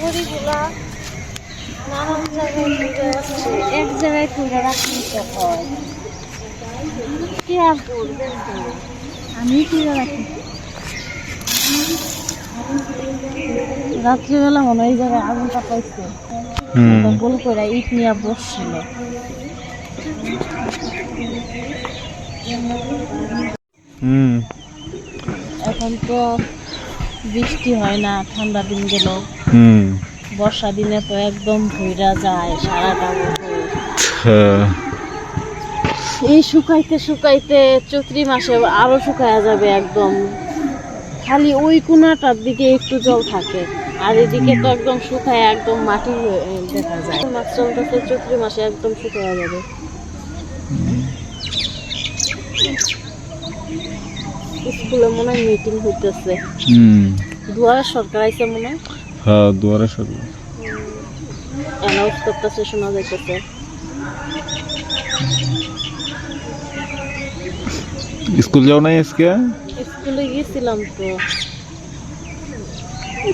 খড়িগুলা নানান জায়গায় ঘুরে আসছে, এক জায়গায় ঘুরে রাখতে হয়। কি আর করবেন, আমি ঘুরে রাখি। রাত্রিবেলা মনে হয় এই জায়গায় আগুন পাকাইছে, গোল করে ইট নিয়ে বসছিল। এখন তো বৃষ্টি হয় না, ঠান্ডা দিন গেল। বর্ষা দিনে তো একদম ভুইরা যায় সারাটা বছর। এই শুকাইতে শুকাইতে চৈত্রি মাসে আরো শুকায়া যাবে একদম। খালি ওই কোনাটার দিকে একটু জল থাকে, আর এদিকে তো একদম শুকায় একদম মাটি দেখা যায়। মাছ চলতেছে চৈত্রি মাসে একদম শুকায়া যাবে। স্কুলে মনে হয় মিটিং হইতেছে। দুয়ারের সরকার আইছে মনে হয়। হ্যাঁ, দুয়ারের সরকার অ্যানাউন্স করতেছে, শোনা যাইতেছে। স্কুল যাও নাই আজকে? স্কুলে গেছিলাম তো।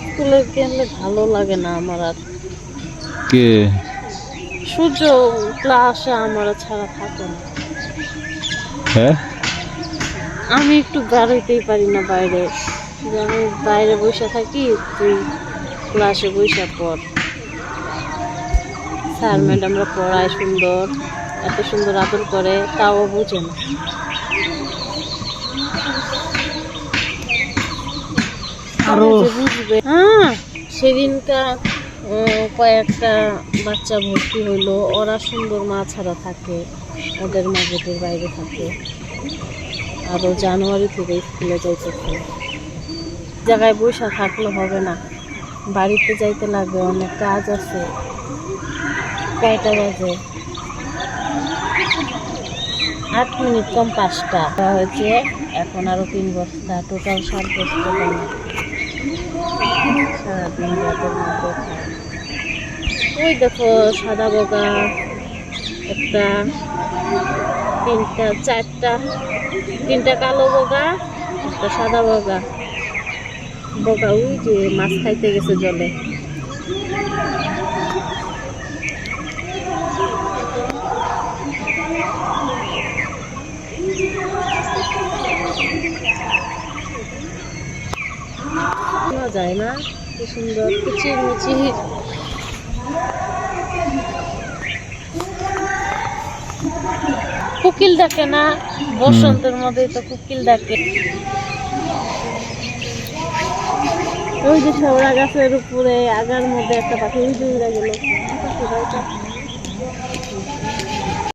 স্কুলে গেলে ভালো লাগে না আমার আর। কে? সূর্য ক্লাসে আমার ছাড়া থাকে না। হ্যাঁ, আমি একটু বেরোইতেই পারি না বাইরে। আমি বাইরে বসে থাকি, তুই ক্লাসে বসে পড়। স্যার ম্যাডামরা পড়ায় সুন্দর, এত সুন্দর আদর করে, তাও বুঝে না। আরো বুঝবে। হ্যাঁ, সেদিনটা কয়েকটা বাচ্চা ভর্তি হইলো, ওরা সুন্দর মা ছাড়া থাকে, ওদের মা গেটের বাইরে থাকে। আরো জানুয়ারি থেকে স্কুলে যাইতেছে। জায়গায় বসে থাকলে হবে না, বাড়িতে যাইতে লাগবে, অনেক কাজ আছে। কয়টা বাজে? 8 মিনিট কম 5টা হয়েছে। এখন আরো 3 বস্তা, টোটাল 7 বস্তা দানা। সারাদিন রাতের মধ্যে খায়। ওই দেখো সাদা বগা একটা, 3টা কালো বগা, একটা সাদা বগা। বগা ওই যে মাছ খাইতে গেছে জলে। যায় না, কি সুন্দর কিচির মিচির। কোকিল ডাকে না, বসন্তের মধ্যে তো কোকিল ডাকে। ওই যে শেওড়া গাছের উপরে আগার মধ্যে একটা পাখি উড়ে গেল।